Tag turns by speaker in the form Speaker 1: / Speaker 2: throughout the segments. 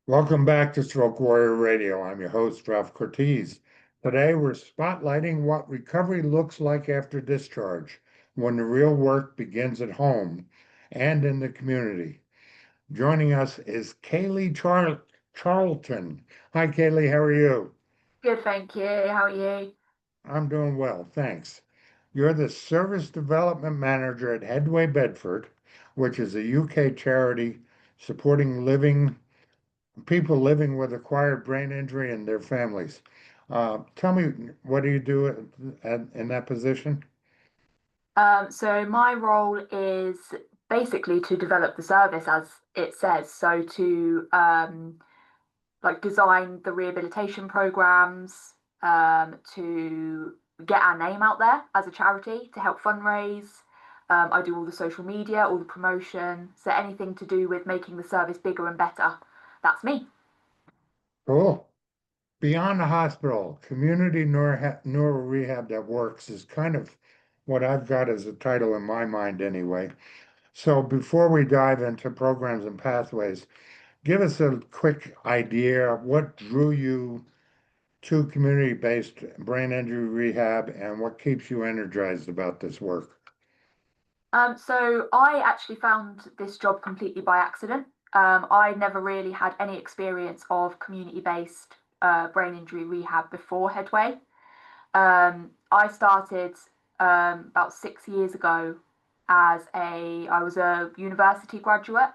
Speaker 1: Welcome back to Stroke Warrior Radio. I'm your host, Ralph Cortese. Today, we're spotlighting what recovery looks like after discharge, when the real work begins at home and in the community. Joining us is Charlton. Hi, Kaylee. How are you?
Speaker 2: Good, thank you. How are you?
Speaker 1: I'm doing well, thanks. You're the Service Development Manager at Headway Bedford, which is a UK charity supporting people living with acquired brain injury and their families. Tell me, what do you do in that position?
Speaker 2: So my role is basically to develop the service as it says. So to like design the rehabilitation programs, to get our name out there as a charity to help fundraise. I do all the social media, all the promotion. So anything to do with making the service bigger and better. That's me.
Speaker 1: Cool. Beyond the hospital, community neuro rehab that works is kind of what I've got as a title in my mind anyway. So before we dive into programs and pathways, give us a quick idea of what drew you to community-based brain injury rehab and what keeps you energized about this work.
Speaker 2: So I actually found this job completely by accident. I never really had any experience of community-based brain injury rehab before Headway. I started about 6 years ago I was a university graduate,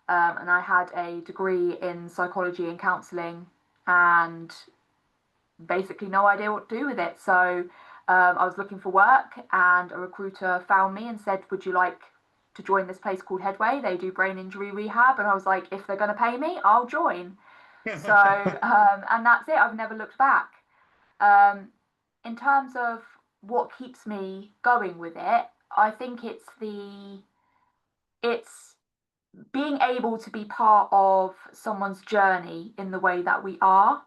Speaker 2: and I had a degree in psychology and counselling, and basically no idea what to do with it. So I was looking for work, and a recruiter found me and said, "Would you like to join this place called Headway? They do brain injury rehab." And I was like, "If they're going to pay me, I'll join." So, and that's it. I've never looked back. Um, in terms of what keeps me going with it, I think it's being able to be part of someone's journey in the way that we are.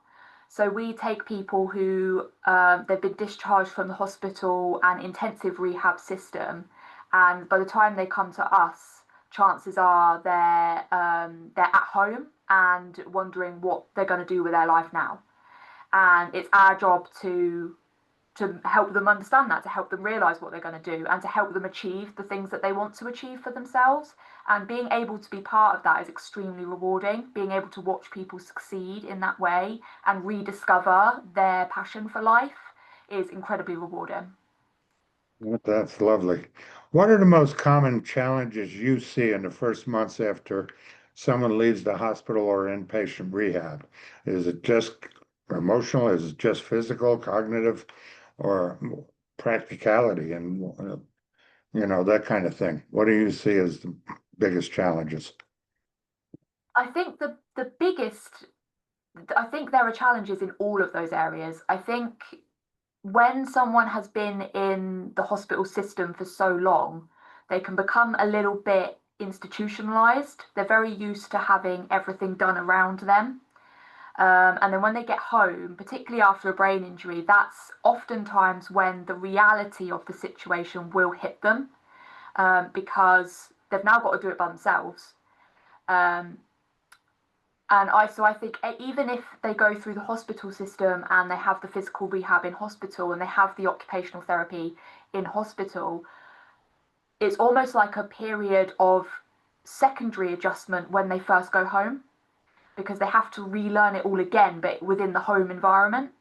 Speaker 2: So we take people who they've been discharged from the hospital and intensive rehab system, and by the time they come to us, chances are they're at home and wondering what they're going to do with their life now. And it's our job to help them understand that, to help them realize what they're going to do, and to help them achieve the things that they want to achieve for themselves. And being able to be part of that is extremely rewarding. Being able to watch people succeed in that way and rediscover their passion for life is incredibly rewarding.
Speaker 1: That's lovely. What are the most common challenges you see in the first months after someone leaves the hospital or inpatient rehab? Is it just emotional? Is it just physical, cognitive, or practicality and that kind of thing? What do you see as the biggest challenges?
Speaker 2: I think the biggest I think there are challenges in all of those areas. I think when someone has been in the hospital system for so long, they can become a little bit institutionalized. They're very used to having everything done around them. And then when they get home, particularly after a brain injury, that's oftentimes when the reality of the situation will hit them, because they've now got to do it by themselves. Um, and I think even if they go through the hospital system and they have the physical rehab in hospital and they have the occupational therapy in hospital, it's almost like a period of secondary adjustment when they first go home, because they have to relearn it all again, but within the home environment.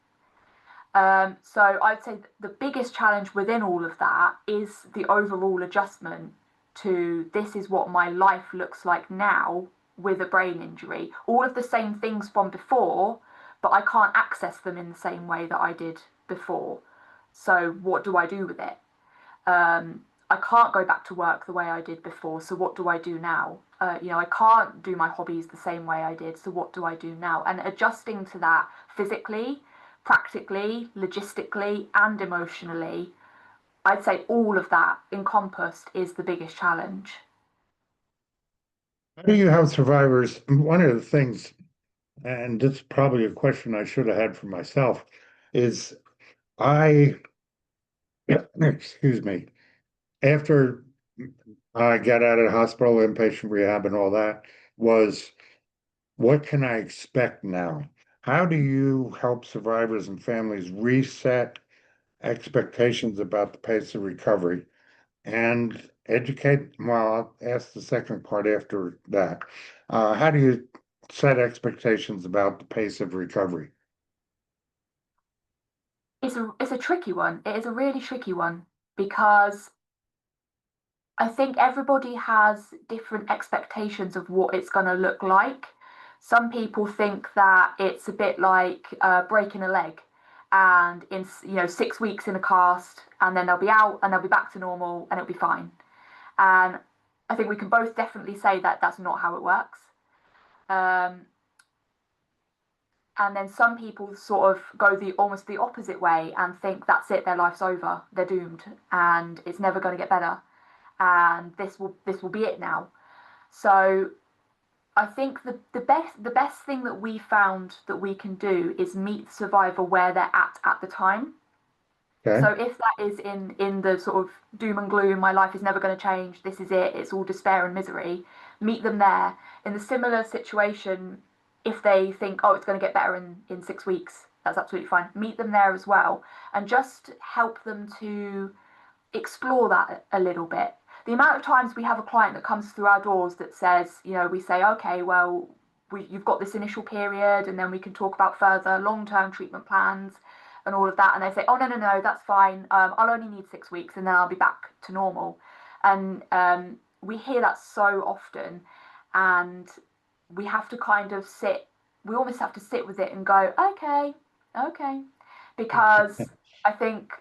Speaker 2: So I'd say the biggest challenge within all of that is the overall adjustment to this is what my life looks like now with a brain injury. All of the same things from before, but I can't access them in the same way that I did before. So what do I do with it? I can't go back to work the way I did before. So what do I do now? I can't do my hobbies the same way I did. So what do I do now? And adjusting to that physically, practically, logistically, and emotionally, I'd say all of that encompassed is the biggest challenge.
Speaker 1: How do you help survivors? One of the things, and this is probably a question I should have had for myself, is I, excuse me, after I got out of the hospital, inpatient rehab and all that, was what can I expect now? How do you help survivors and families reset expectations about the pace of recovery and educate? Well, I'll ask the second part after that. How do you set expectations about the pace of recovery?
Speaker 2: It's a tricky one. It is a really tricky one because I think everybody has different expectations of what it's going to look like. Some people think that it's a bit like breaking a leg, and in 6 weeks in a cast, and then they'll be out and they'll be back to normal and it'll be fine. And I think we can both definitely say that that's not how it works. Um, and then some people sort of go the almost the opposite way and think that's it, their life's over, they're doomed, and it's never going to get better, and this will be it now. So I think the best thing that we found that we can do is meet the survivor where they're at the time. So
Speaker 1: Okay.
Speaker 2: if that is in the sort of doom and gloom, my life is never going to change, this is it, it's all despair and misery, meet them there. In the similar situation, if they think, oh, it's going to get better in 6 weeks, that's absolutely fine. Meet them there as well, and just help them to explore that a little bit. The amount of times we have a client that comes through our doors that says, we say, okay, well, you've got this initial period, and then we can talk about further long-term treatment plans and all of that. And they say, oh, no, no, no, that's fine. I'll only need 6 weeks, and then I'll be back to normal. And we hear that so often, and we have to kind of sit. We almost have to sit with it and go, okay, okay, because I think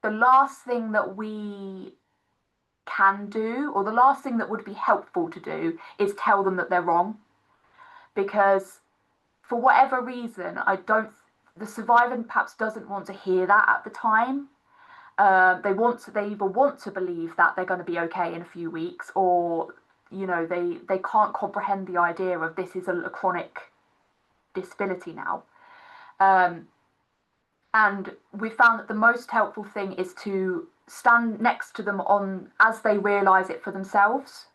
Speaker 2: the last thing that we can do, or the last thing that would be helpful to do, is tell them that they're wrong. Because for whatever reason, the survivor perhaps doesn't want to hear that at the time. They either want to believe that they're going to be okay in a few weeks, or they can't comprehend the idea of this is a chronic disability now. Um, and we found that the most helpful thing is to stand next to them on as they realize it for themselves.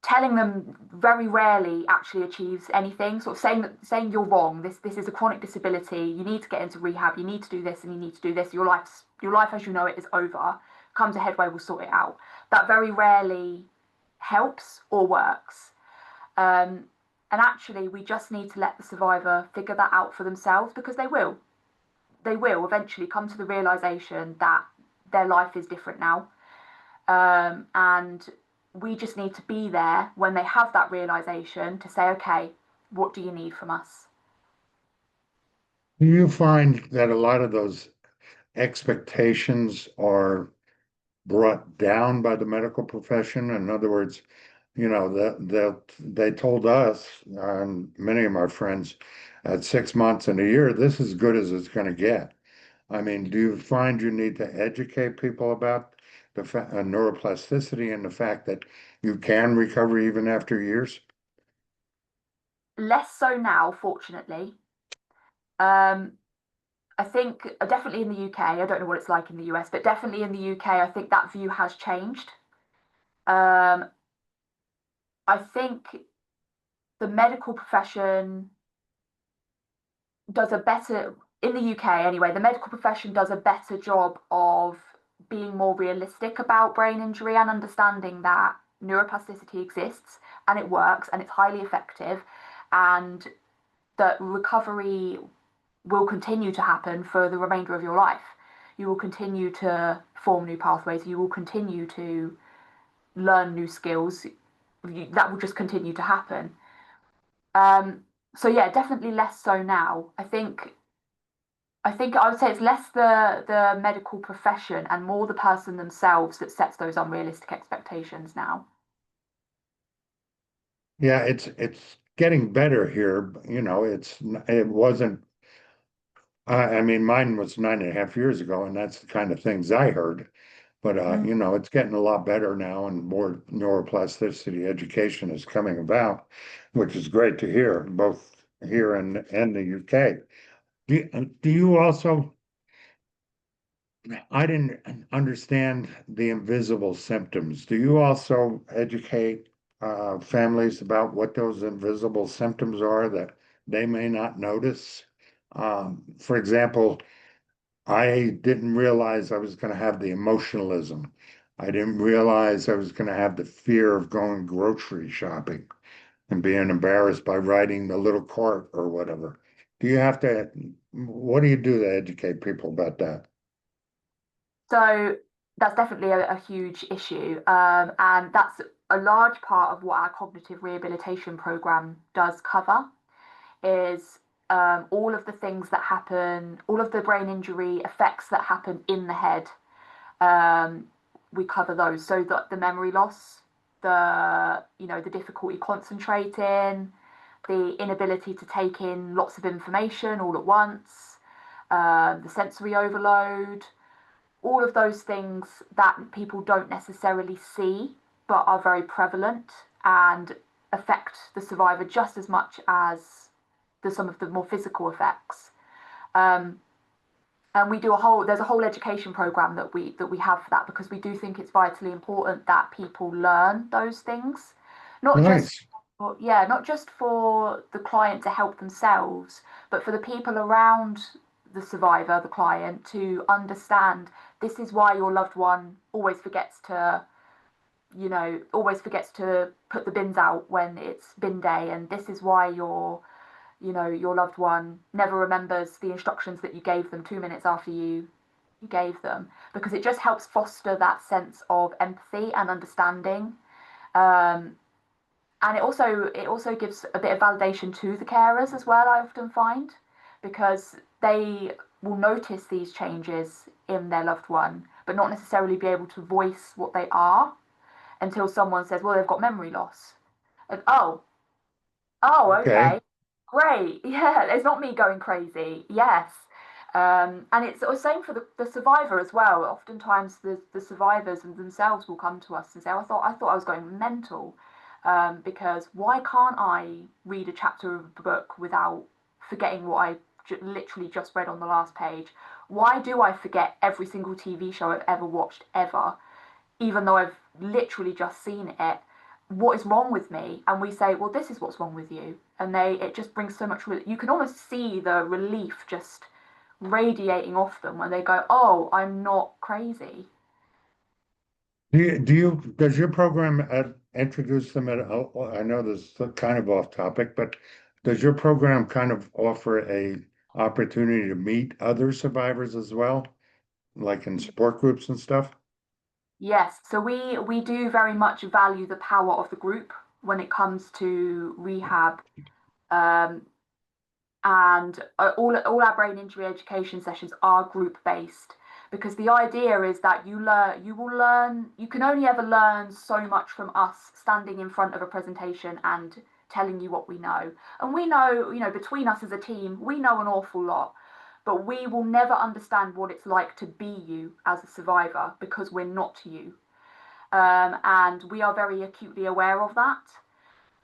Speaker 2: Telling them very rarely actually achieves anything. Sort of saying you're wrong, this is a chronic disability, you need to get into rehab, you need to do this and you need to do this, your life as you know it is over, come to Headway, we'll sort it out. That very rarely helps or works. And actually we just need to let the survivor figure that out for themselves, because they will eventually come to the realization that their life is different now. And we just need to be there when they have that realization to say, okay, what do you need from us?
Speaker 1: Do you find that a lot of those expectations are brought down by the medical profession? In other words, they told us, many of my friends, at 6 months and a year, this is as good as it's going to get. I mean, do you find you need to educate people about neuroplasticity and the fact that you can recover even after years?
Speaker 2: Less so now, fortunately. Um, I think definitely in the UK, I don't know what it's like in the US, but definitely in the UK, I think that view has changed. Um, I think the medical profession does a better, in the UK anyway, the medical profession does a better job of being more realistic about brain injury and understanding that neuroplasticity exists and it works and it's highly effective, and that recovery will continue to happen for the remainder of your life. You will continue to form new pathways, you will continue to learn new skills. That will just continue to happen. Um, so yeah, definitely less so now. I think I would say it's less the medical profession and more the person themselves that sets those unrealistic expectations now.
Speaker 1: Yeah, it's getting better here. It wasn't. I mean, mine was 9.5 years ago, and that's the kind of things I heard. But
Speaker 2: Mm.
Speaker 1: it's getting a lot better now, and more neuroplasticity education is coming about, which is great to hear, both here and the UK. Do you also? I didn't understand the invisible symptoms. Do you also educate families about what those invisible symptoms are that they may not notice. For example, I didn't realize I was going to have the emotionalism. I didn't realize I was going to have the fear of going grocery shopping and being embarrassed by riding the little cart or whatever. Do you have to, what do you do to educate people about that?
Speaker 2: So that's definitely a huge issue. And that's a large part of what our cognitive rehabilitation program does cover is all of the things that happen, all of the brain injury effects that happen in the head. Um, we cover those. So the memory loss, the difficulty concentrating, the inability to take in lots of information all at once, the sensory overload, all of those things that people don't necessarily see but are very prevalent and affect the survivor just as much as some of the more physical effects. Um, and there's a whole education program that we have for that because we do think it's vitally important that people learn those things, not just
Speaker 1: Nice.
Speaker 2: not just for the client to help themselves, but for the people around the survivor, the client, to understand this is why your loved one always forgets to put the bins out when it's bin day, and this is why your loved one never remembers the instructions that you gave them 2 minutes after you gave them, because it just helps foster that sense of empathy and understanding. Um, and it also gives a bit of validation to the carers as well, I often find, because they will notice these changes in their loved one, but not necessarily be able to voice what they are until someone says, well, they've got memory loss. And oh,
Speaker 1: Okay.
Speaker 2: okay, great. Yeah, it's not me going crazy. Yes. And it's the same for the survivor as well. Oftentimes, the survivors themselves will come to us and say, oh, I thought I was going mental, because why can't I read a chapter of a book without forgetting what I literally just read on the last page? Why do I forget every single TV show I've ever watched ever, even though I've literally just seen it? What is wrong with me? And we say, well, this is what's wrong with you. And it just brings so much, you can almost see the relief just radiating off them when they go, oh, I'm not crazy.
Speaker 1: Does your program introduce them at, oh, I know this is kind of off topic, but does your program kind of offer a opportunity to meet other survivors as well, like in support groups and stuff?
Speaker 2: Yes, so we do very much value the power of the group when it comes to rehab. Um, and all our brain injury education sessions are group based, because the idea is that you can only ever learn so much from us standing in front of a presentation and telling you what we know. And we know, between us as a team, we know an awful lot, but we will never understand what it's like to be you as a survivor because we're not you. And we are very acutely aware of that.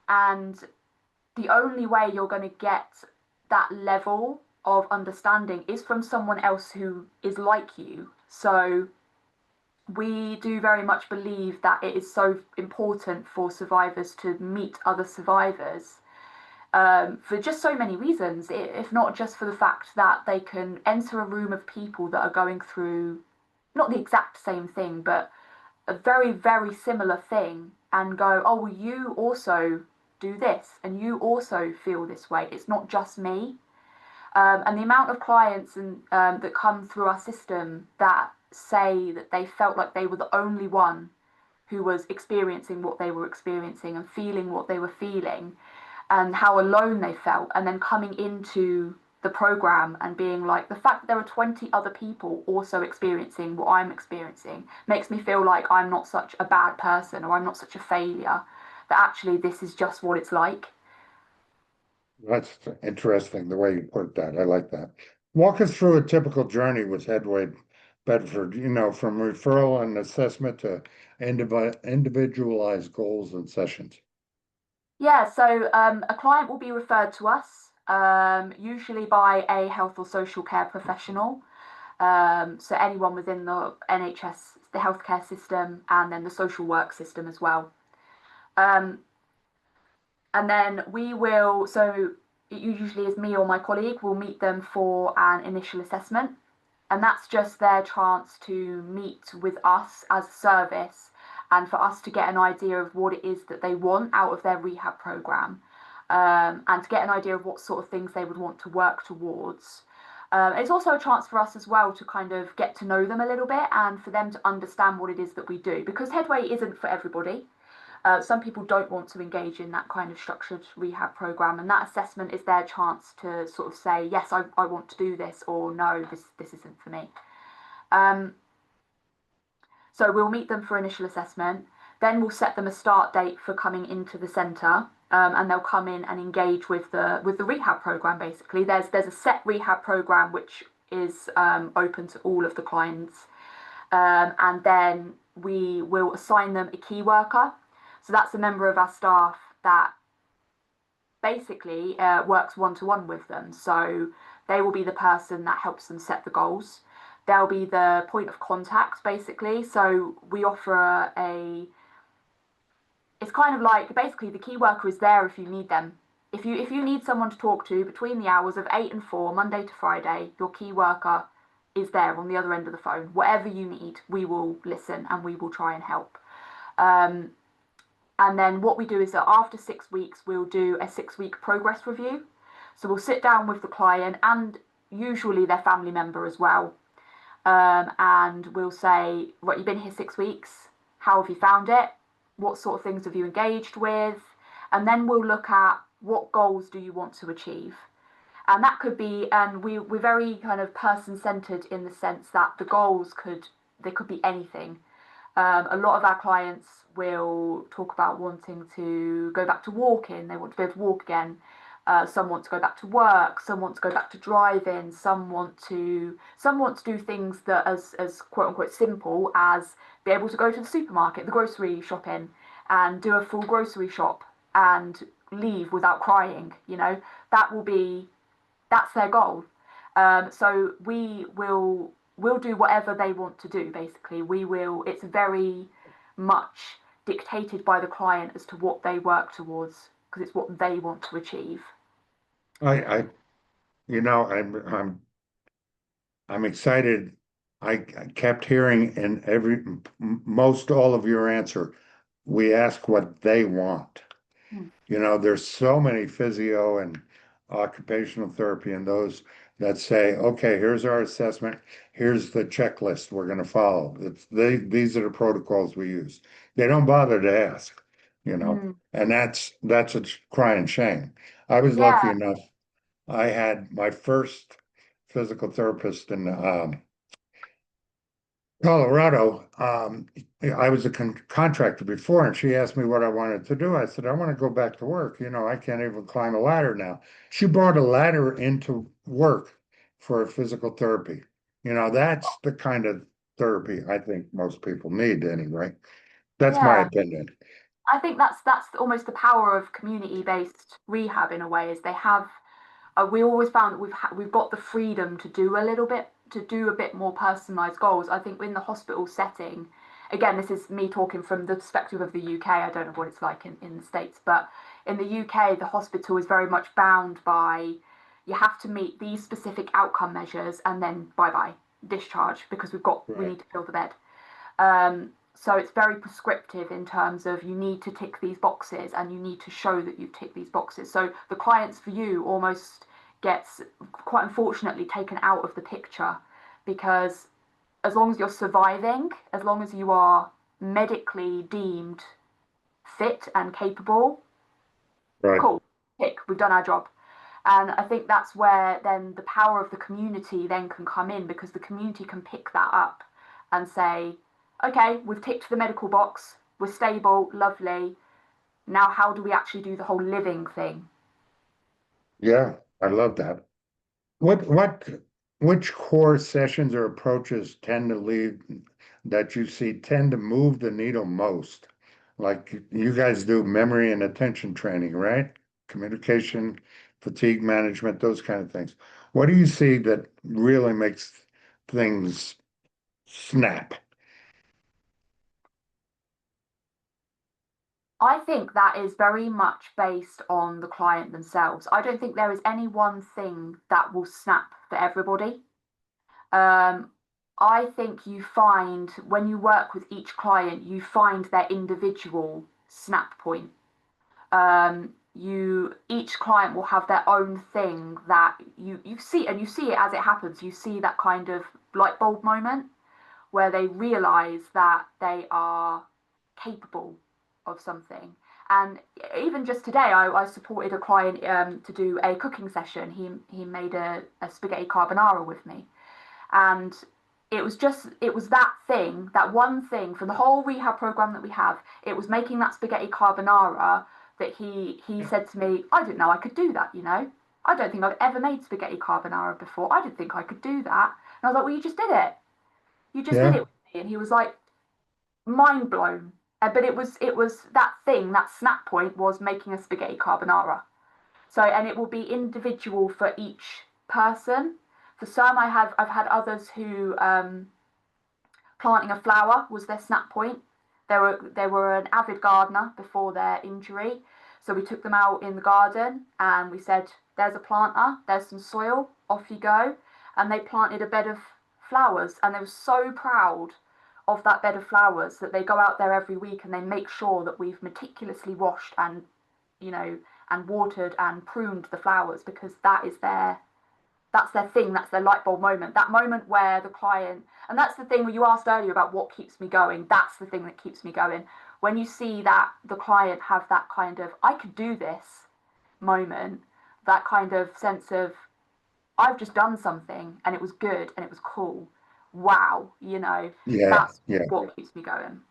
Speaker 2: And the only way you're going to get that level of understanding is from someone else who is like you. So we do very much believe that it is so important for survivors to meet other survivors, for just so many reasons, if not just for the fact that they can enter a room of people that are going through not the exact same thing, but a very, very similar thing, and go, oh, well, you also do this and you also feel this way. It's not just me. And the amount of clients that come through our system that say that they felt like they were the only one who was experiencing what they were experiencing and feeling what they were feeling, and how alone they felt, and then coming into the program and being like, the fact that there are 20 other people also experiencing what I'm experiencing makes me feel like I'm not such a bad person or I'm not such a failure, that actually this is just what it's like.
Speaker 1: That's interesting, the way you put that. I like that. Walk us through a typical journey with Headway Bedford, from referral and assessment to individualized goals and sessions.
Speaker 2: Yeah, so a client will be referred to us, usually by a health or social care professional. So anyone within the NHS, the healthcare system, and then the social work system as well. And then so it usually is me or my colleague will meet them for an initial assessment. And that's just their chance to meet with us as a service and for us to get an idea of what it is that they want out of their rehab program, and to get an idea of what sort of things they would want to work towards. It's also a chance for us as well to kind of get to know them a little bit and for them to understand what it is that we do, because Headway isn't for everybody. Some people don't want to engage in that kind of structured rehab program, and that assessment is their chance to sort of say, yes, I want to do this, or no, this isn't for me. Um, so we'll meet them for initial assessment. Then we'll set them a start date for coming into the centre, and they'll come in and engage with the rehab program. Basically, there's a set rehab program which is open to all of the clients, and then we will assign them a key worker. So that's a member of our staff that basically works one to one with them. So they will be the person that helps them set the goals. They'll be the point of contact, basically. So we offer it's kind of like basically the key worker is there if you need them. If you need someone to talk to between the hours of 8 and 4, Monday to Friday, your key worker is there on the other end of the phone. Whatever you need, we will listen and we will try and help. Um, and then what we do is that after 6 weeks, we'll do a 6 week progress review. So we'll sit down with the client and usually their family member as well. And we'll say, right, you've been here 6 weeks. How have you found it? What sort of things have you engaged with? And then we'll look at what goals do you want to achieve. And that could be, and we're very kind of person centered in the sense that the goals they could be anything. A lot of our clients will talk about wanting to go back to walking. They want to be able to walk again. Some want to go back to work. Some want to go back to driving. Some want to do things that as quote unquote simple as be able to go to the supermarket, the grocery shopping, and do a full grocery shop and leave without crying. That's their goal. So we'll do whatever they want to do. Basically, it's very much dictated by the client as to what they work towards because it's what they want to achieve.
Speaker 1: I I'm excited. I kept hearing in most all of your answer, we ask what they want.
Speaker 2: Hmm.
Speaker 1: There's so many physio and occupational therapy and those that say, okay, here's our assessment. Here's the checklist we're going to follow. These are the protocols we use. They don't bother to ask, you know,
Speaker 2: Hmm.
Speaker 1: and that's a crying shame. I was lucky
Speaker 2: Yeah,
Speaker 1: enough. I had my first physical therapist in Colorado. I was a contractor before, and she asked me what I wanted to do. I said, I want to go back to work. I can't even climb a ladder now. She brought a ladder into work for physical therapy. That's the kind of therapy I think most people need anyway. That's my
Speaker 2: yeah.
Speaker 1: opinion.
Speaker 2: I think that's almost the power of community-based rehab in a way is they have we always found that we've got the freedom to do a bit more personalized goals. I think in the hospital setting, again, this is me talking from the perspective of the UK. I don't know what it's like in the States, but in the UK, the hospital is very much bound by you have to meet these specific outcome measures and then bye bye discharge because we
Speaker 1: Right.
Speaker 2: need to fill the bed. So it's very prescriptive in terms of you need to tick these boxes and you need to show that you've ticked these boxes. So the clients for you almost gets quite unfortunately taken out of the picture because as long as you're surviving, as long as you are medically deemed fit and capable,
Speaker 1: Right.
Speaker 2: cool, tick, we've done our job. And I think that's where then the power of the community then can come in because the community can pick that up and say, okay, we've ticked the medical box, we're stable, lovely. Now, how do we actually do the whole living thing?
Speaker 1: Yeah, I love that. What which core sessions or approaches tend to lead that you see tend to move the needle most? Like you guys do memory and attention training, right? Communication, fatigue management, those kind of things. What do you see that really makes things snap?
Speaker 2: I think that is very much based on the client themselves. I don't think there is any one thing that will snap for everybody. Um, I think you find when you work with each client, you find their individual snap point. You each client will have their own thing that you see, and you see it as it happens. You see that kind of light bulb moment where they realize that they are capable of something. And even just today, I supported a client to do a cooking session. He made a spaghetti carbonara with me, and it was that thing, that one thing from the whole rehab program that we have. It was making that spaghetti carbonara that he said to me, I didn't know I could do that, you know. I don't think I've ever made spaghetti carbonara before. I didn't think I could do that. And I was like, well, you just did it. You just did
Speaker 1: Yeah,
Speaker 2: it with me. And he was like, mind blown. But it was that thing, that snap point was making a spaghetti carbonara. So, and it will be individual for each person. For some, I've had others who planting a flower was their snap point. They were an avid gardener before their injury, so we took them out in the garden and we said, "There's a planter, there's some soil, off you go," and they planted a bed of flowers, and they were so proud of that bed of flowers that they go out there every week and they make sure that we've meticulously washed and you know and watered and pruned the flowers because that's their thing, that's their light bulb moment, that moment where the client, and that's the thing when you asked earlier about what keeps me going, that's the thing that keeps me going. When you see that the client have that kind of I could do this moment, that kind of sense of I've just done something and it was good and it was cool, wow,
Speaker 1: yeah,
Speaker 2: that's
Speaker 1: yeah.
Speaker 2: what keeps me going.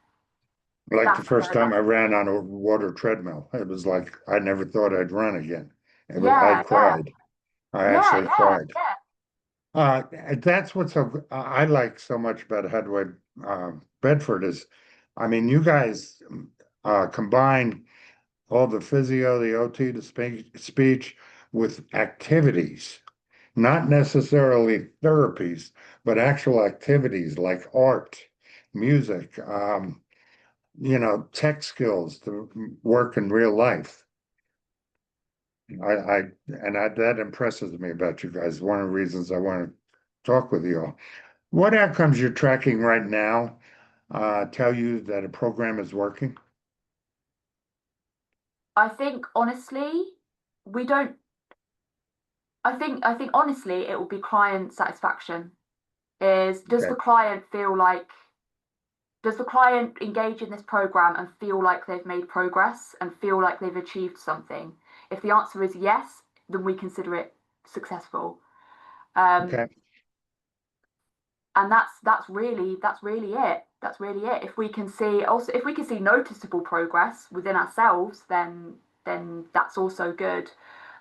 Speaker 1: Like the
Speaker 2: That's
Speaker 1: first time
Speaker 2: that's
Speaker 1: I ran on a water treadmill, it was like I never thought I'd run again. I
Speaker 2: yeah, yeah,
Speaker 1: cried. I
Speaker 2: yeah,
Speaker 1: actually
Speaker 2: yeah,
Speaker 1: cried.
Speaker 2: yeah.
Speaker 1: That's what's so I like so much about Headway Bedford is, I mean, you guys combine all the physio, the OT, the speech with activities, not necessarily therapies, but actual activities like art, music, tech skills to work in real life. I that impresses me about you guys. One of the reasons I want to talk with you all. What outcomes you're tracking right now tell you that a program is working?
Speaker 2: I think honestly, we don't I think honestly it will be client satisfaction. Is
Speaker 1: Okay.
Speaker 2: does the client engage in this program and feel like they've made progress and feel like they've achieved something? If the answer is yes, then we consider it successful. Um,
Speaker 1: Okay.
Speaker 2: and that's really it. That's really it. If we can see noticeable progress within ourselves, then that's also good.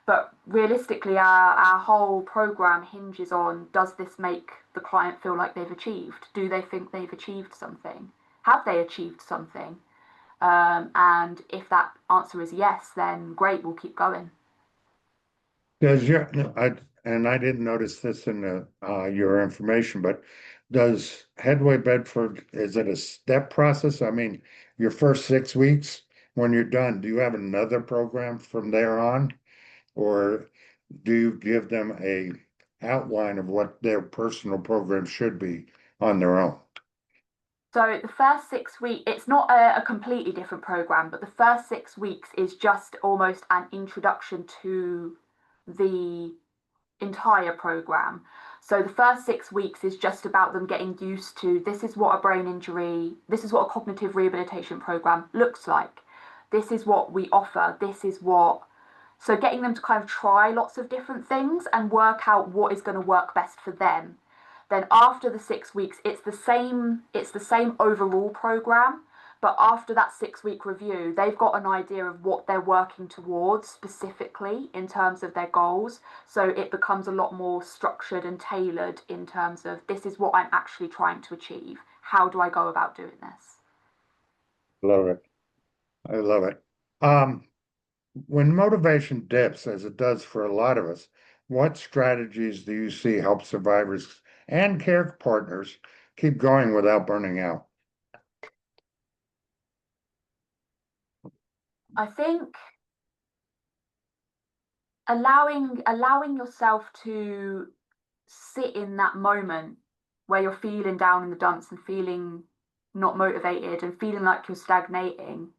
Speaker 2: But realistically, our whole program hinges on, does this make the client feel like they've achieved? Do they think they've achieved something? Have they achieved something? And if that answer is yes, then great, we'll keep going.
Speaker 1: Does your, and I didn't notice this in your information, but does Headway Bedford, is it a step process? I mean, your first 6 weeks, when you're done, do you have another program from there on? Or do you give them a outline of what their personal program should be on their own?
Speaker 2: So the first 6 weeks, it's not a completely different program, but the first 6 weeks is just almost an introduction to the entire program. So the first 6 weeks is just about them getting used to, this is what a cognitive rehabilitation program looks like. This is what we offer. So getting them to kind of try lots of different things and work out what is going to work best for them. Then after the 6 weeks, it's the same overall program, but after that 6 week review, they've got an idea of what they're working towards specifically in terms of their goals. So it becomes a lot more structured and tailored in terms of, this is what I'm actually trying to achieve. How do I go about doing this?
Speaker 1: Love it. I love it. Um, when motivation dips, as it does for a lot of us, what strategies do you see help survivors and care partners keep going without burning out?
Speaker 2: I think allowing yourself to sit in that moment where you're feeling down in the dumps and feeling not motivated and feeling like you're stagnating,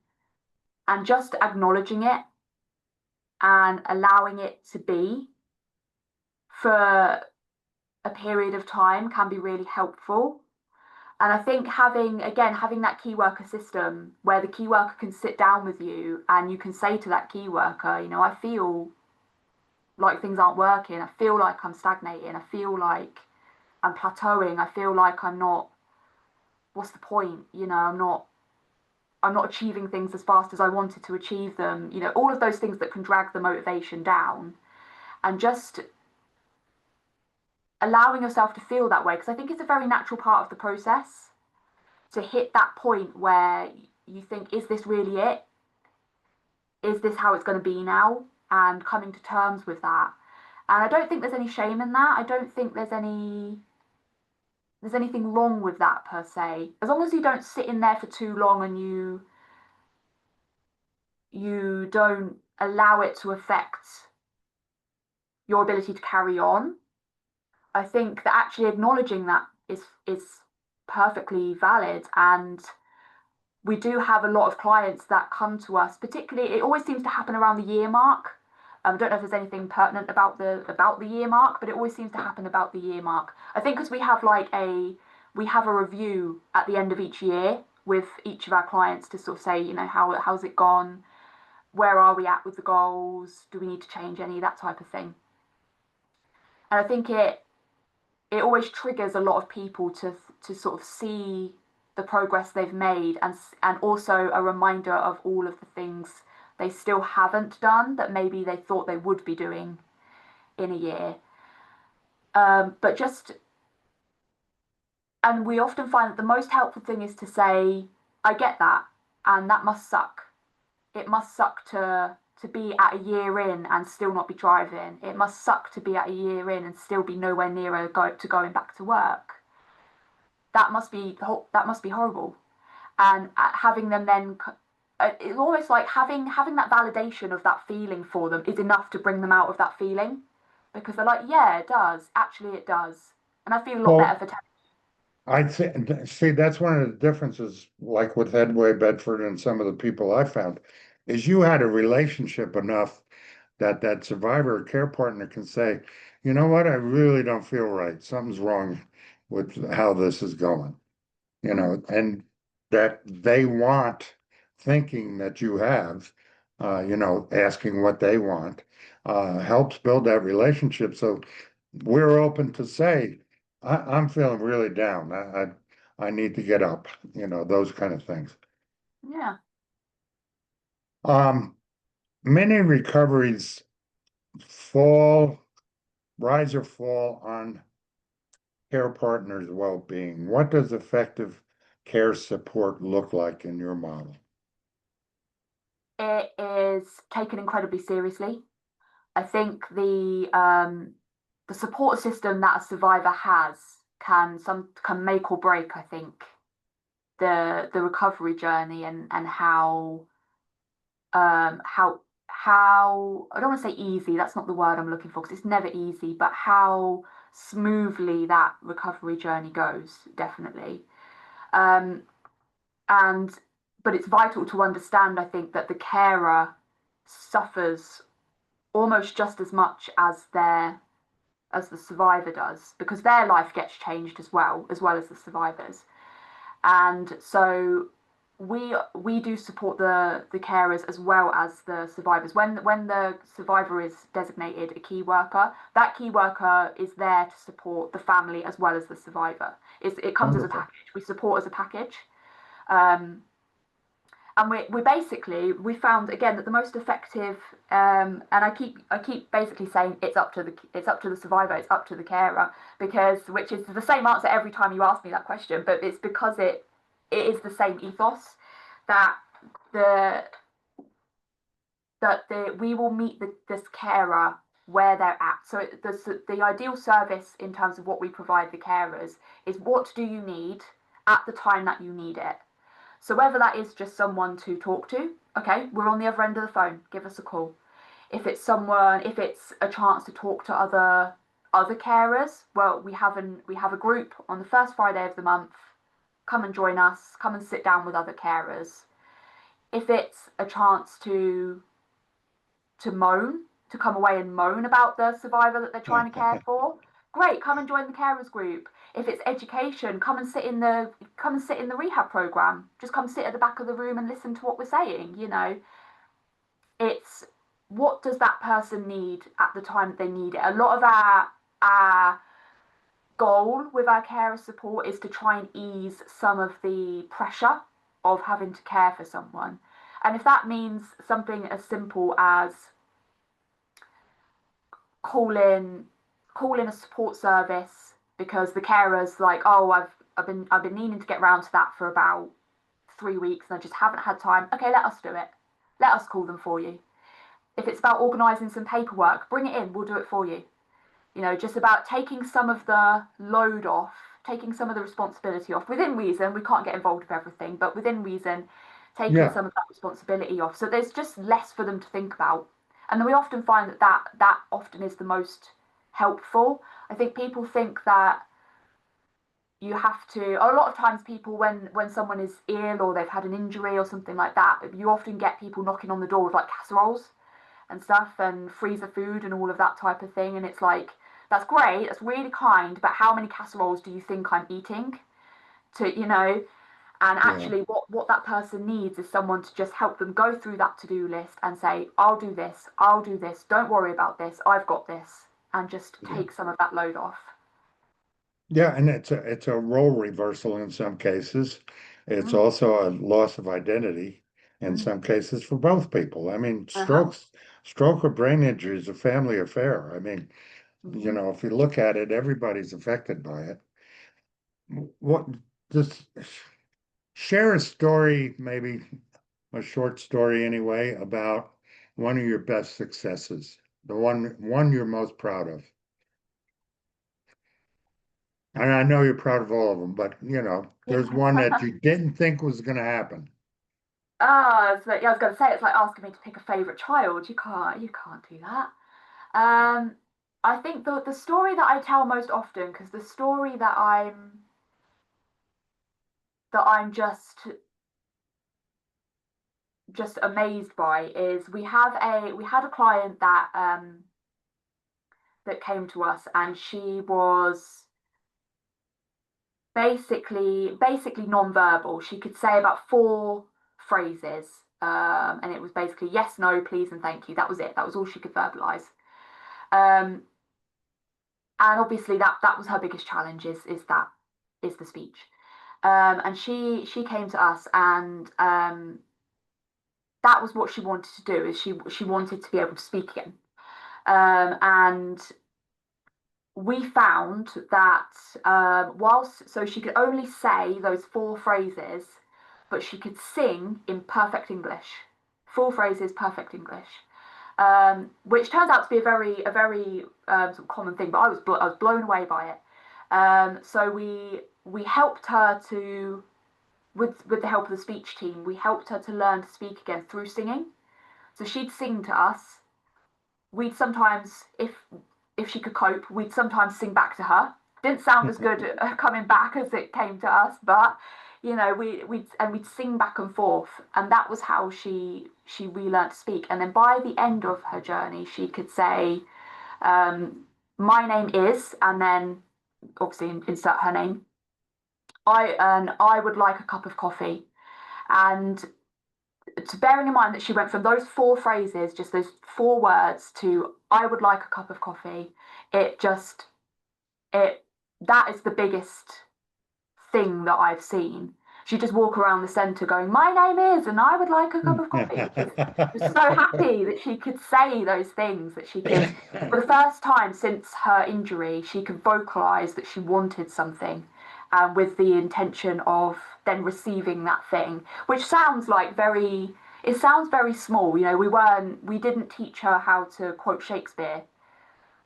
Speaker 2: and just acknowledging it and allowing it to be for a period of time can be really helpful. And I think having that key worker system where the key worker can sit down with you and you can say to that key worker, I feel like things aren't working. I feel like I'm stagnating. I feel like I'm plateauing. I feel like I'm not, what's the point? I'm not achieving things as fast as I wanted to achieve them. All of those things that can drag the motivation down, and just allowing yourself to feel that way, because I think it's a very natural part of the process to hit that point where you think, is this really it? Is this how it's going to be now? And coming to terms with that. And I don't think there's any shame in that. I don't think there's anything wrong with that per se. As long as you don't sit in there for too long and you don't allow it to affect your ability to carry on. I think that actually acknowledging that is perfectly valid. And we do have a lot of clients that come to us, particularly it always seems to happen around the year mark. I don't know if there's anything pertinent about the year mark, but it always seems to happen about the year mark. I think because we have a review at the end of each year with each of our clients to sort of say, how's it gone? Where are we at with the goals? Do we need to change any? That type of thing. And I think it always triggers a lot of people to sort of see the progress they've made, and also a reminder of all of the things they still haven't done that maybe they thought they would be doing in a year. But just, and we often find that the most helpful thing is to say, I get that, and that must suck. It must suck to be at a year in and still not be driving. It must suck to be at a year in and still be nowhere nearer to going back to work. That must be horrible. And having them then, it's almost like having that validation of that feeling for them is enough to bring them out of that feeling, because they're like, yeah, it does. Actually, it does. And I feel a lot better
Speaker 1: Well,
Speaker 2: for telling.
Speaker 1: I'd say, see, that's one of the differences, like with Headway Bedford and some of the people I found, is you had a relationship enough that that survivor or care partner can say, you know what, I really don't feel right. Something's wrong with how this is going,
Speaker 2: Mm,
Speaker 1: and that they want, thinking that you have, asking what they want, helps build that relationship. So we're open to say, I'm feeling really down. I need to get up, those kind of things.
Speaker 2: yeah.
Speaker 1: Um, Many recoveries fall, rise or fall on care partners' well-being. What does effective care support look like in your model?
Speaker 2: It is taken incredibly seriously. I think the support system that a survivor has can make or break, I think, the recovery journey, and how I don't want to say easy, that's not the word I'm looking for because it's never easy, but how smoothly that recovery journey goes, definitely. Um, and but it's vital to understand, I think, that the carer suffers almost just as much as the survivor does, because their life gets changed as well as the survivors. And so we do support the carers as well as the survivors. When the survivor is designated a key worker, that key worker is there to support the family as well as the survivor. It comes as a
Speaker 1: Wonderful.
Speaker 2: package. We support as a package. Um, and we basically we found again that the most effective, and I keep basically saying it's up to the survivor, it's up to the carer, because which is the same answer every time you ask me that question, but it's because it is the same ethos that the we will meet this carer where they're at. So the ideal service in terms of what we provide the carers is, what do you need at the time that you need it. So whether that is just someone to talk to, okay, we're on the other end of the phone, give us a call. If it's a chance to talk to other carers, well, we have a group on the first Friday of the month. Come and join us, come and sit down with other carers. If it's a chance to moan, to come away and moan about the survivor that they're trying to care for, great, come and join the carers group. If it's education, come and sit in the rehab program. Just come sit at the back of the room and listen to what we're saying, you know. It's what does that person need at the time that they need it. A lot of our goal with our carer support is to try and ease some of the pressure of having to care for someone. And if that means something as simple as call in a support service because the carer's like, oh, I've been needing to get round to that for about 3 weeks and I just haven't had time. Okay, let us do it. Let us call them for you. If it's about organising some paperwork, bring it in, we'll do it for you. You know, just about taking some of the load off, taking some of the responsibility off within reason. We can't get involved with everything, but within reason, taking
Speaker 1: Yeah,
Speaker 2: some of that responsibility off. So there's just less for them to think about. And then we often find that often is the most helpful. I think people think that you have to, a lot of times people, when someone is ill or they've had an injury or something like that, you often get people knocking on the door with like casseroles and stuff and freezer food and all of that type of thing. And it's like, that's great, that's really kind, but how many casseroles do you think I'm eating? To, you know, and
Speaker 1: yeah,
Speaker 2: actually what that person needs is someone to just help them go through that to-do list and say, I'll do this, don't worry about this, I've got this, and just
Speaker 1: yeah.
Speaker 2: take some of that load off.
Speaker 1: Yeah, and it's a role reversal in some cases. It's
Speaker 2: Mm,
Speaker 1: also a loss of identity in
Speaker 2: mm,
Speaker 1: some cases for both people. I mean,
Speaker 2: uh-huh,
Speaker 1: stroke or brain injury is a family affair. I mean,
Speaker 2: mm-hmm.
Speaker 1: if you look at it, everybody's affected by it. What just share a story, maybe a short story anyway, about one of your best successes, the one you're most proud of. And I know you're proud of all of them, but there's one that you didn't think was going to happen.
Speaker 2: So, yeah, I was going to say it's like asking me to pick a favourite child. You can't do that. Um, I think the story that I tell most often, because the story that I'm just amazed by is we had a client that came to us and she was basically non-verbal. She could say about four phrases, and it was basically yes, no, please, and thank you. That was it. That was all she could verbalize. Um, and obviously that was her biggest challenge is the speech. And she came to us and that was what she wanted to do is she wanted to be able to speak again. And we found that whilst so she could only say those four phrases, but she could sing in perfect English, four phrases, perfect English, which turns out to be a very sort of common thing. But I was blown away by it. So we helped her to with the help of the speech team. We helped her to learn to speak again through singing. So she'd sing to us. We'd sometimes, if she could cope, we'd sometimes sing back to her. Didn't sound as good coming back as it came to us, but you know, we'd sing back and forth, and that was how she relearned to speak. And then by the end of her journey, she could say, "My name is," and then obviously insert her name. I would like a cup of coffee, and to bearing in mind that she went from those four phrases, just those four words, to I would like a cup of coffee, it just it that is the biggest thing that I've seen. She'd just walk around the centre going, my name is, and I would like a cup of coffee, because she was so happy that she could say those things, that she could, for the first time since her injury, she could vocalise that she wanted something, with the intention of then receiving that thing, which sounds like it sounds very small. You know, we didn't teach her how to quote Shakespeare,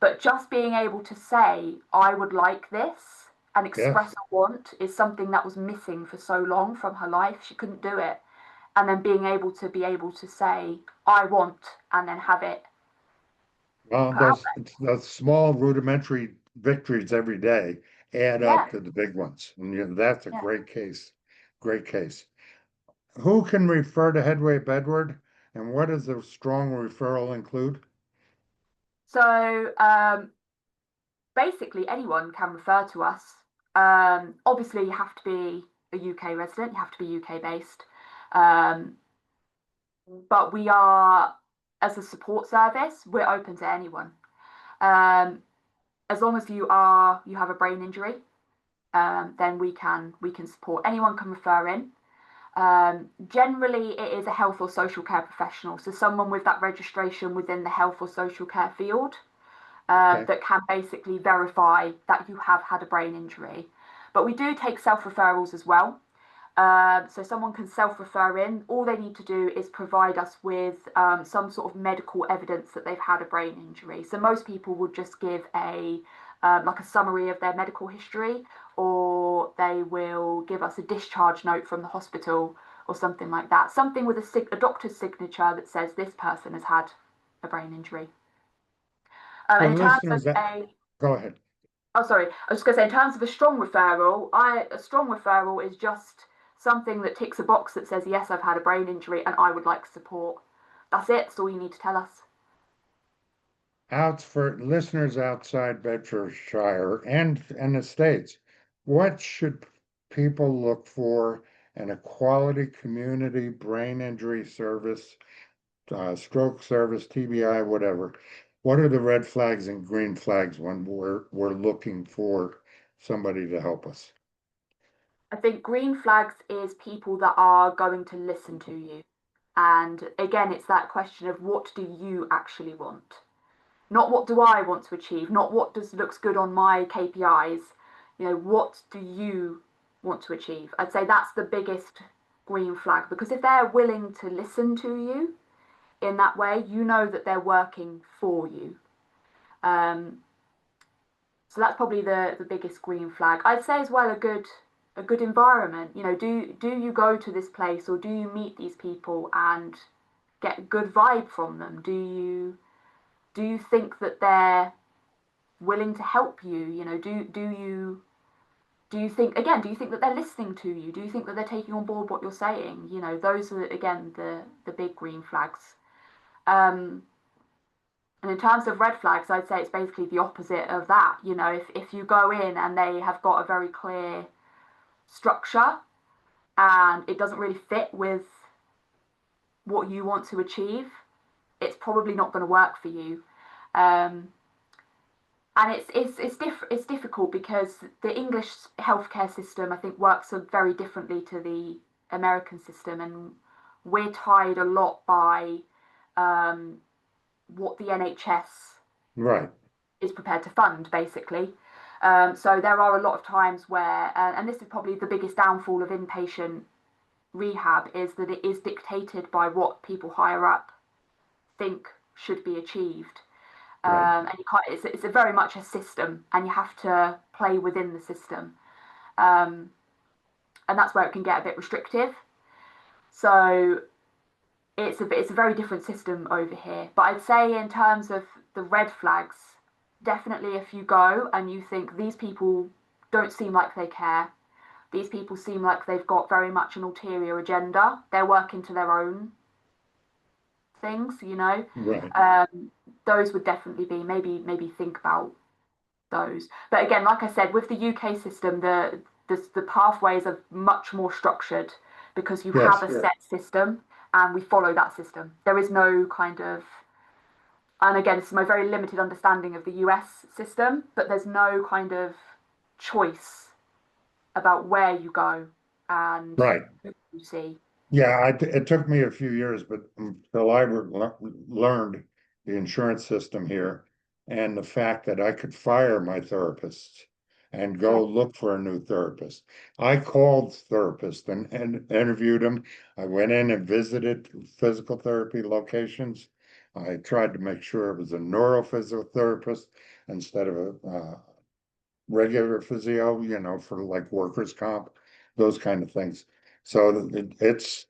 Speaker 2: but just being able to say, I would like this, and
Speaker 1: Yes.
Speaker 2: express a want is something that was missing for so long from her life. She couldn't do it. And then being able to say, I want, and then have it
Speaker 1: Well,
Speaker 2: put out
Speaker 1: those small rudimentary victories every day add
Speaker 2: there.
Speaker 1: up
Speaker 2: Yeah,
Speaker 1: to the big ones. And that's a
Speaker 2: yeah.
Speaker 1: great case. Great case. Who can refer to Headway Bedford, and what does a strong referral include?
Speaker 2: So basically, anyone can refer to us. Obviously, you have to be a UK resident, you have to be UK based. Um, but we are, as a support service, we're open to anyone. Um, as long as you have a brain injury, then we can support. Anyone can refer in. Generally, it is a health or social care professional, so someone with that registration within the health or social care field
Speaker 1: Okay.
Speaker 2: that can basically verify that you have had a brain injury. But we do take self referrals as well. So someone can self-refer in. All they need to do is provide us with some sort of medical evidence that they've had a brain injury. So most people would just give a like a summary of their medical history, or they will give us a discharge note from the hospital or something like that. Something with a doctor's signature that says this person has had a brain injury.
Speaker 1: For
Speaker 2: In terms of
Speaker 1: listeners that,
Speaker 2: a
Speaker 1: go ahead.
Speaker 2: Oh, sorry. I was just going to say, in terms of a strong referral is just something that ticks a box that says, yes, I've had a brain injury and I would like support. That's it. That's all you need to tell us.
Speaker 1: Out for listeners outside Bedfordshire and the States, what should people look for in a quality community brain injury service, stroke service, TBI, whatever? What are the red flags and green flags when we're looking for somebody to help us?
Speaker 2: I think green flags is people that are going to listen to you. And again, it's that question of what do you actually want? Not what do I want to achieve, not what does looks good on my KPIs. What do you want to achieve? I'd say that's the biggest green flag, because if they're willing to listen to you in that way, you know that they're working for you. Um, so that's probably the biggest green flag. I'd say as well a good environment. Do you go to this place, or do you meet these people and get a good vibe from them? Do you think that they're willing to help you? Do you think that they're listening to you? Do you think that they're taking on board what you're saying? Those are again the big green flags. Um, and in terms of red flags, I'd say it's basically the opposite of that. If you go in and they have got a very clear structure and it doesn't really fit with what you want to achieve, it's probably not going to work for you. Um, and it's difficult because the English healthcare system, I think, works very differently to the American system, and we're tied a lot by um, what the NHS
Speaker 1: Right,
Speaker 2: is prepared to fund, basically. So there are a lot of times where, and this is probably the biggest downfall of inpatient rehab, is that it is dictated by what people higher up think should be achieved.
Speaker 1: right,
Speaker 2: And you can't. It's a very much a system, and you have to play within the system, um, and that's where it can get a bit restrictive. So it's a very different system over here. But I'd say in terms of the red flags, definitely if you go and you think these people don't seem like they care, these people seem like they've got very much an ulterior agenda. They're working to their own things.
Speaker 1: right.
Speaker 2: Um, those would definitely be maybe think about those. But again, like I said, with the UK system, the pathways are much more structured because you have
Speaker 1: Yes,
Speaker 2: a set system and we follow that system. There is no kind of, and again, this is my very limited understanding of the US system, but there's no kind of choice about where you go and
Speaker 1: right.
Speaker 2: who you see.
Speaker 1: Yeah, it took me a few years, but until I learned the insurance system here and the fact that I could fire my therapist and
Speaker 2: Yeah.
Speaker 1: go look for a new therapist. I called therapists and interviewed them. I went in and visited physical therapy locations. I tried to make sure it was a neurophysical therapist instead of a regular physio, for like workers' comp, those kind of things. So it's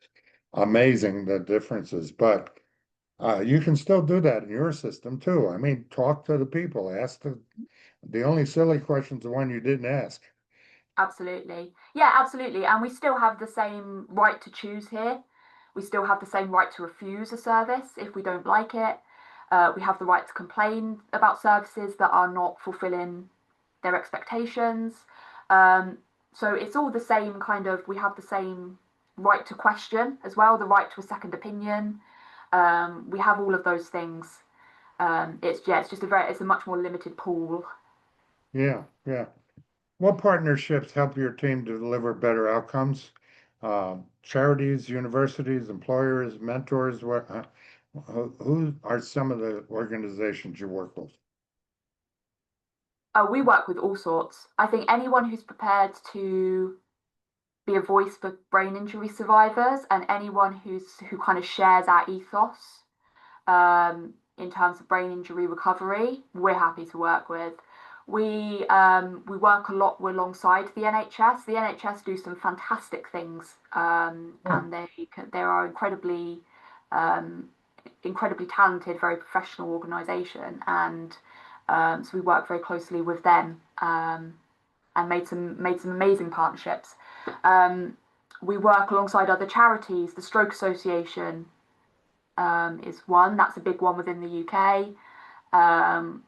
Speaker 1: amazing the differences, but you can still do that in your system too. I mean, talk to the people, ask the only silly question's the one you didn't ask.
Speaker 2: Absolutely. Yeah, absolutely. And we still have the same right to choose here. We still have the same right to refuse a service if we don't like it. We have the right to complain about services that are not fulfilling their expectations. Um, so it's all the same kind of, we have the same right to question as well, the right to a second opinion. We have all of those things. It's just it's a much more limited pool.
Speaker 1: Yeah, yeah. What partnerships help your team to deliver better outcomes? Charities, universities, employers, mentors, who are some of the organizations you work with?
Speaker 2: We work with all sorts. I think anyone who's prepared to be a voice for brain injury survivors and anyone who kind of shares our ethos in terms of brain injury recovery, we're happy to work with. We work a lot alongside the NHS. The NHS do some fantastic things,
Speaker 1: Oh,
Speaker 2: and they are um, incredibly talented, very professional organisation, and so we work very closely with them and made some amazing partnerships. Um, we work alongside other charities. The Stroke Association is one. That's a big one within the UK. Um,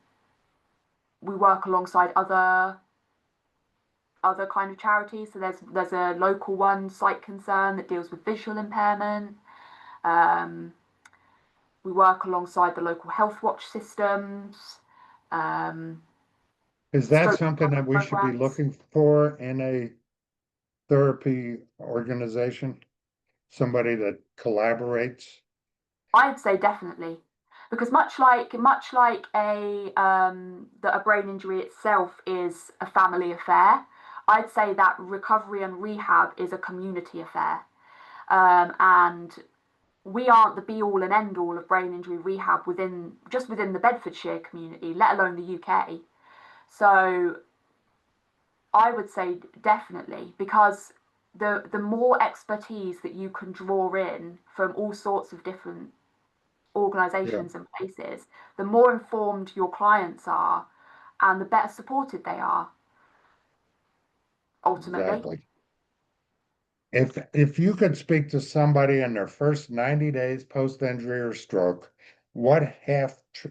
Speaker 2: we work alongside other kind of charities. So there's a local one, Sight Concern, that deals with visual impairment. Um, we work alongside the local health watch systems, um,
Speaker 1: is that
Speaker 2: stroke
Speaker 1: something that we should be
Speaker 2: programs.
Speaker 1: looking for in a therapy organization? Somebody that collaborates?
Speaker 2: I'd say definitely, because much like a brain injury itself is a family affair. I'd say that recovery and rehab is a community affair, and we aren't the be all and end all of brain injury rehab within the Bedfordshire community, let alone the UK. So I would say definitely because the more expertise that you can draw in from all sorts of different
Speaker 1: Yeah,
Speaker 2: organizations and places, the more informed your clients are and the better supported they are ultimately.
Speaker 1: exactly. If you could speak to somebody in their first 90 days post-injury or stroke, what half tr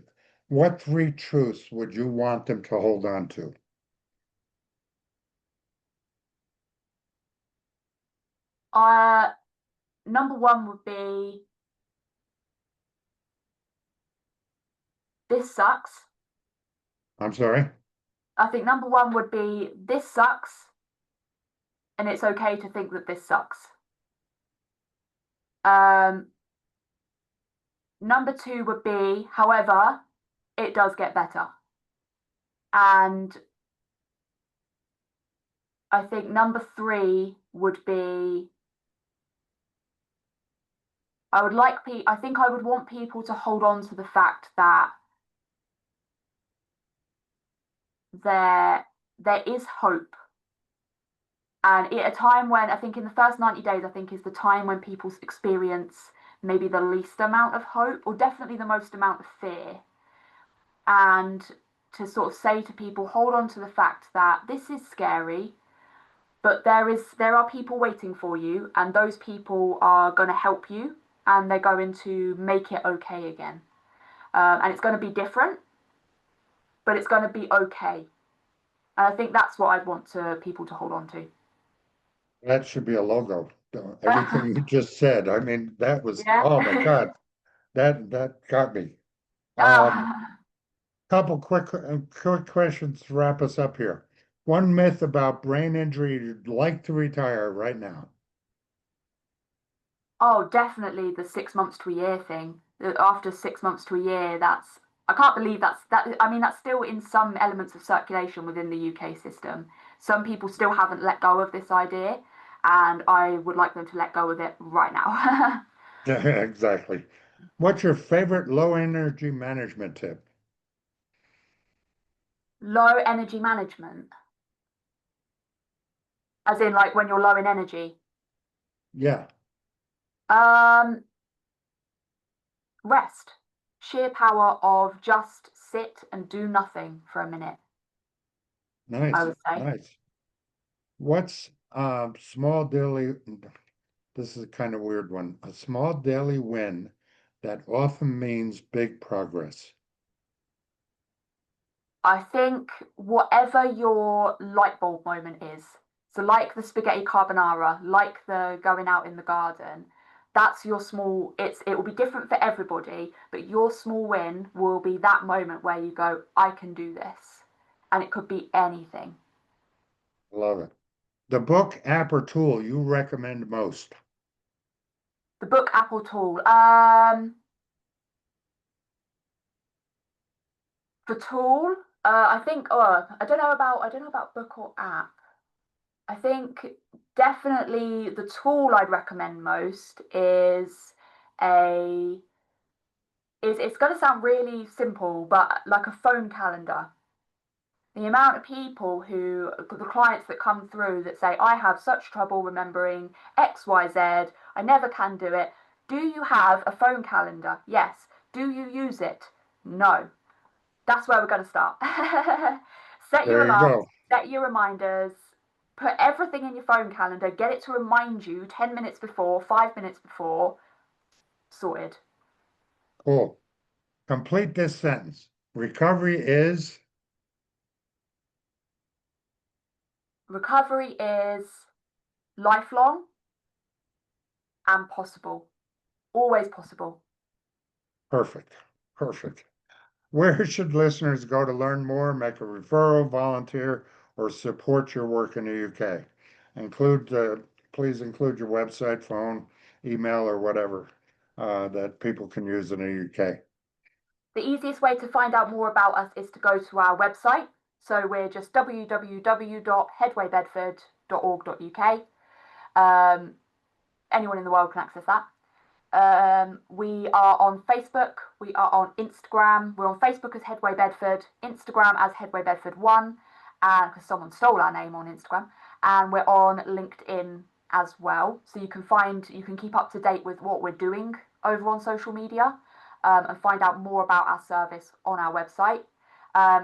Speaker 1: what three truths would you want them to hold on to?
Speaker 2: Uh, Number one would be this sucks.
Speaker 1: I'm sorry?
Speaker 2: I think number one would be this sucks, and it's okay to think that this sucks. Um, Number two would be, however, it does get better. And I think number three would be I think I would want people to hold on to the fact that there there is hope. And at a time when I think in the first 90 days, I think is the time when people experience maybe the least amount of hope or definitely the most amount of fear. And to sort of say to people, hold on to the fact that this is scary, but there are people waiting for you, and those people are going to help you, and they're going to make it okay again. And it's going to be different, but it's going to be okay. And I think that's what I'd want people to hold on to.
Speaker 1: That should be a logo. Everything you just said. I mean, that was,
Speaker 2: Yeah.
Speaker 1: oh my God, that got me. Um,
Speaker 2: Ah.
Speaker 1: Couple quick questions to wrap us up here. One myth about brain injury you'd like to retire right now.
Speaker 2: Oh, definitely the 6 months to a year thing. After 6 months to a year, I can't believe that. I mean, that's still in some elements of circulation within the UK system. Some people still haven't let go of this idea, and I would like them to let go of it right now.
Speaker 1: Exactly. What's your favorite low energy management tip?
Speaker 2: Low energy management. As in like when you're low in energy.
Speaker 1: Yeah,
Speaker 2: Um, Rest. Sheer power of just sit and do nothing for a minute, I
Speaker 1: nice,
Speaker 2: would say.
Speaker 1: nice. What's small daily, this is a kind of weird one, a small daily win that often means big progress.
Speaker 2: I think whatever your light bulb moment is, so like the spaghetti carbonara, like the going out in the garden, that's your small, it will be different for everybody, but your small win will be that moment where you go, I can do this. And it could be anything.
Speaker 1: Love it. The book, app, or tool you recommend most.
Speaker 2: The book Apple tool. For tool, I think I don't know about book or app. I think definitely the tool I'd recommend most a is it's going to sound really simple, but like a phone calendar. The amount of people who the clients that come through that say, I have such trouble remembering XYZ, I never can do it. Do you have a phone calendar? Yes. Do you use it? No. That's where we're going to start. Set your
Speaker 1: There you
Speaker 2: alarms,
Speaker 1: go.
Speaker 2: set your reminders, put everything in your phone calendar, get it to remind you 10 minutes before, 5 minutes before, sorted.
Speaker 1: Cool. Complete this sentence. Recovery is
Speaker 2: Recovery is lifelong and possible, always possible.
Speaker 1: perfect. Perfect. Where should listeners go to learn more, make a referral, volunteer, or support your work in the UK? Include, please include your website, phone, email, or whatever that people can use in the UK.
Speaker 2: The easiest way to find out more about us is to go to our website. So we're just www.headwaybedford.org.uk. Anyone in the world can access that. We are on Facebook. We are on Instagram. We're on Facebook as Headway Bedford, Instagram as Headway Bedford 1, and because someone stole our name on Instagram. And we're on LinkedIn as well. So you can keep up to date with what we're doing over on social media, and find out more about our service on our website.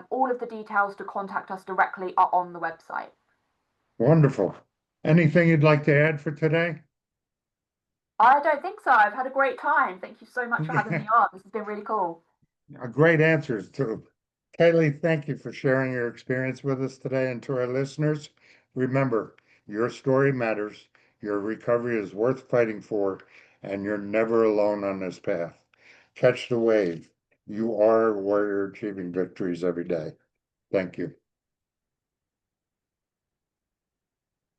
Speaker 2: All of the details to contact us directly are on the website.
Speaker 1: Wonderful. Anything you'd like to add for today?
Speaker 2: I don't think so. I've had a great time. Thank you so much for having me on. This has been really cool.
Speaker 1: Great answers too. Kaylee, thank you for sharing your experience with us today. And to our listeners, remember, your story matters, your recovery is worth fighting for, and you're never alone on this path. Catch the wave. You are a warrior achieving victories every day. Thank you.